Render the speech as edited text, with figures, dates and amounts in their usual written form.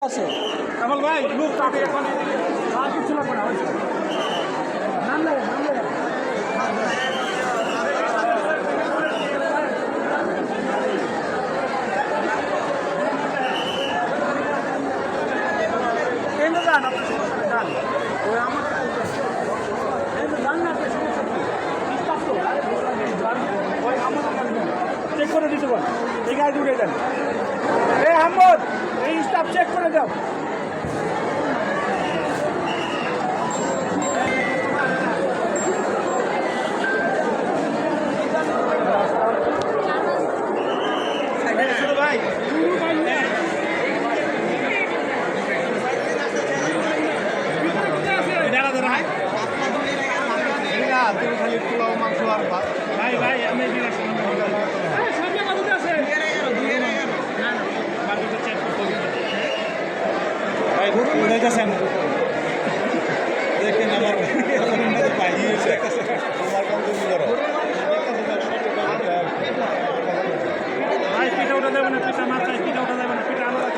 আছে কামাল ভাই লোক তাকে এখন আর কিছু লাগবে না নাম লাগে চেক করে দিতে পারেন এই গাড়ি উঠে দেন এই আহমদ এই স্টাফ চেক করে দাও ভাই ভাই আমি দেখেন আমার ভাই পিঠা উঠা যাবে না পিঠা মাথায় পিঠা উঠা যাবে না পিঠা আলাদা